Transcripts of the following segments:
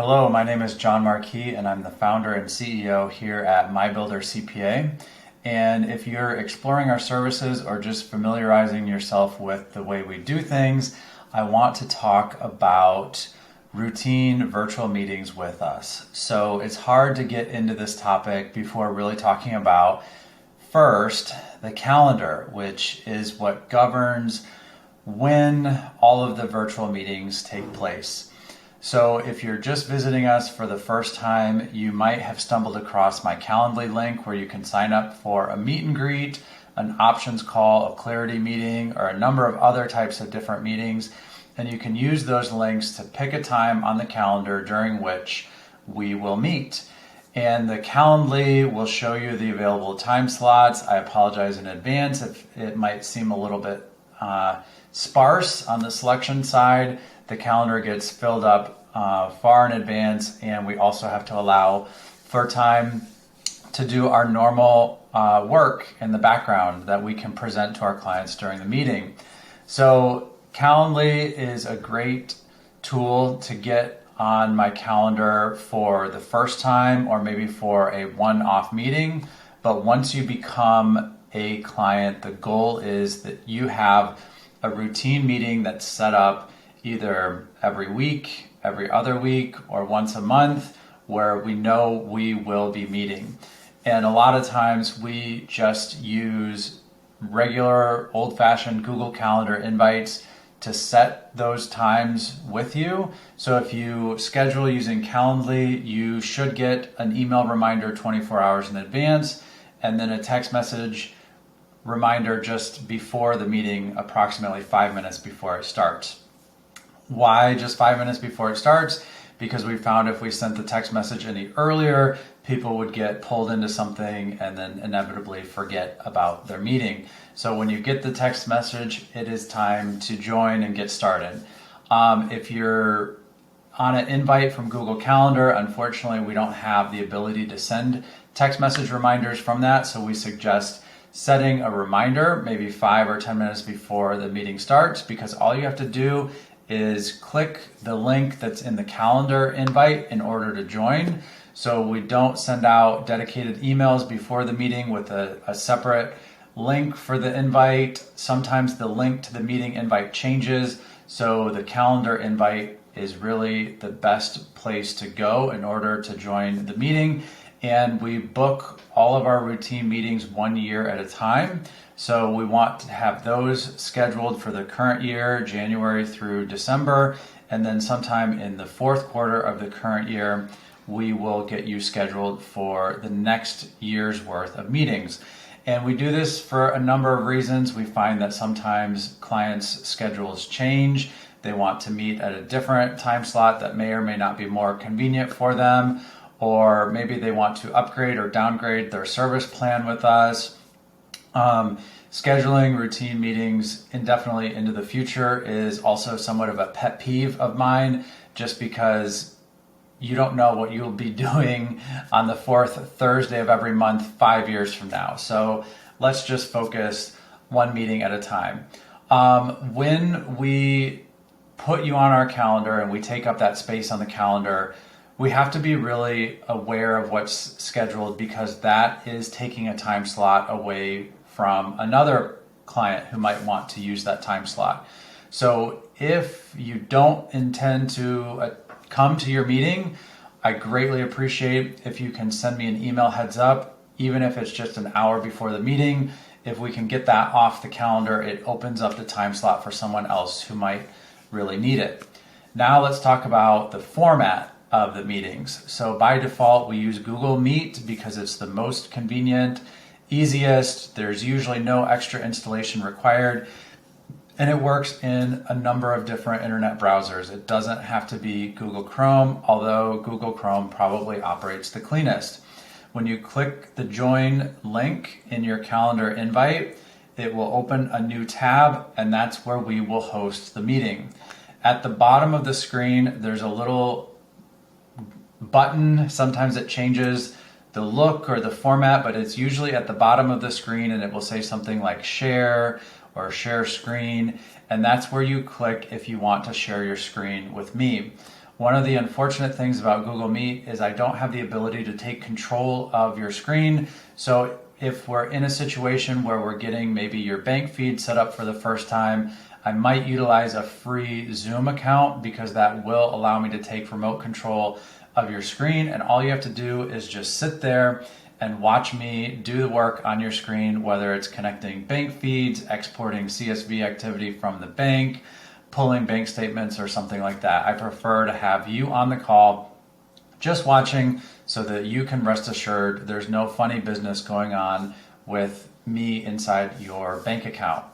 Hello, my name is Jon Markee, and I'm the founder and CEO here at MyBuilderCPA. And if you're exploring our services or just familiarizing yourself with the way we do things, I want to talk about routine virtual meetings with us. So it's hard to get into this topic before really talking about first the calendar, which is what governs when all of the virtual meetings take place. So if you're just visiting us for the first time, you might have stumbled across my Calendly link where you can sign up for a meet and greet, an options call, a clarity meeting, or a number of other types of different meetings. And you can use those links to pick a time on the calendar during which we will meet. And the Calendly will show you the available time slots. I apologize in advance if it might seem a little bit sparse on the selection side. The calendar gets filled up far in advance, and we also have to allow for time to do our normal work in the background that we can present to our clients during the meeting. So Calendly is a great tool to get on my calendar for the first time or maybe for a one-off meeting. But once you become a client, the goal is that you have a routine meeting that's set up either every week, every other week, or once a month where we know we will be meeting. And a lot of times we just use regular old-fashioned Google Calendar invites to set those times with you. So if you schedule using Calendly, you should get an email reminder 24 hours in advance, and then a text message reminder just before the meeting, approximately 5 minutes before it starts. Why just 5 minutes before it starts? Because we found if we sent the text message any earlier, people would get pulled into something and then inevitably forget about their meeting. So when you get the text message, it is time to join and get started. If you're on an invite from Google Calendar, unfortunately, we don't have the ability to send text message reminders from that. So we suggest setting a reminder maybe 5 or 10 minutes before the meeting starts, because all you have to do is click the link that's in the calendar invite in order to join. So we don't send out dedicated emails before the meeting with a separate link for the invite. Sometimes the link to the meeting invite changes, so the calendar invite is really the best place to go in order to join the meeting. And we book all of our routine meetings 1 year at a time. So we want to have those scheduled for the current year, January through December. And then sometime in the fourth quarter of the current year, we will get you scheduled for the next year's worth of meetings. And we do this for a number of reasons. We find that sometimes clients' schedules change. They want to meet at a different time slot that may or may not be more convenient for them. Or maybe they want to upgrade or downgrade their service plan with us. Scheduling routine meetings indefinitely into the future is also somewhat of a pet peeve of mine, just because you don't know what you'll be doing on the fourth Thursday of every month 5 years from now. So let's just focus one meeting at a time. When we put you on our calendar and we take up that space on the calendar, we have to be really aware of what's scheduled, because that is taking a time slot away from another client who might want to use that time slot. So if you don't intend to come to your meeting, I greatly appreciate if you can send me an email heads up, even if it's just an hour before the meeting. If we can get that off the calendar, it opens up the time slot for someone else who might really need it. Now let's talk about the format of the meetings. So by default, we use Google Meet because it's the most convenient, easiest. There's usually no extra installation required, and it works in a number of different internet browsers. It doesn't have to be Google Chrome, although Google Chrome probably operates the cleanest. When you click the join link in your calendar invite, it will open a new tab, and that's where we will host the meeting. At the bottom of the screen, there's a little button. Sometimes it changes the look or the format, but it's usually at the bottom of the screen, and it will say something like share or share screen, and that's where you click if you want to share your screen with me. One of the unfortunate things about Google Meet is I don't have the ability to take control of your screen. So if we're in a situation where we're getting maybe your bank feed set up for the first time, I might utilize a free Zoom account because that will allow me to take remote control of your screen. And all you have to do is just sit there and watch me do the work on your screen, whether it's connecting bank feeds, exporting CSV activity from the bank, pulling bank statements or something like that. I prefer to have you on the call just watching so that you can rest assured there's no funny business going on with me inside your bank account.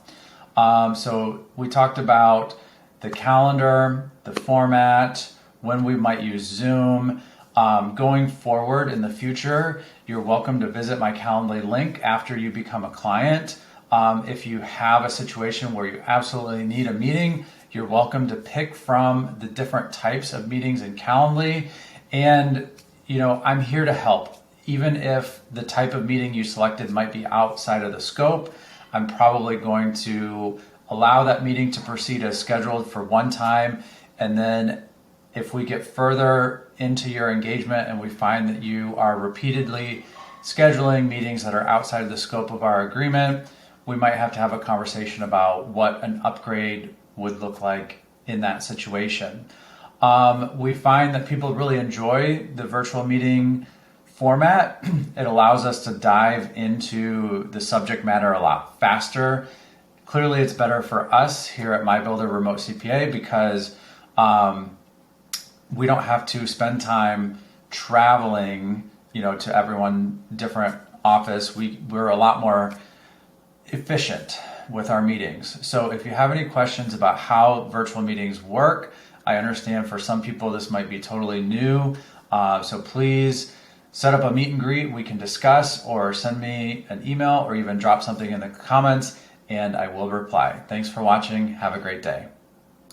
So we talked about the calendar, the format, when we might use Zoom. Going forward in the future, you're welcome to visit my Calendly link after you become a client. If you have a situation where you absolutely need a meeting, you're welcome to pick from the different types of meetings in Calendly. And, I'm here to help. Even if the type of meeting you selected might be outside of the scope, I'm probably going to allow that meeting to proceed as scheduled for one time. And then if we get further into your engagement and we find that you are repeatedly scheduling meetings that are outside of the scope of our agreement, we might have to have a conversation about what an upgrade would look like in that situation. We find that people really enjoy the virtual meeting format. It allows us to dive into the subject matter a lot faster. Clearly, it's better for us here at MyBuilder Remote CPA because we don't have to spend time traveling, to everyone different office. We're a lot more efficient with our meetings. So if you have any questions about how virtual meetings work, I understand for some people this might be totally new. So please set up a meet and greet. We can discuss, or send me an email, or even drop something in the comments and I will reply. Thanks for watching. Have a great day.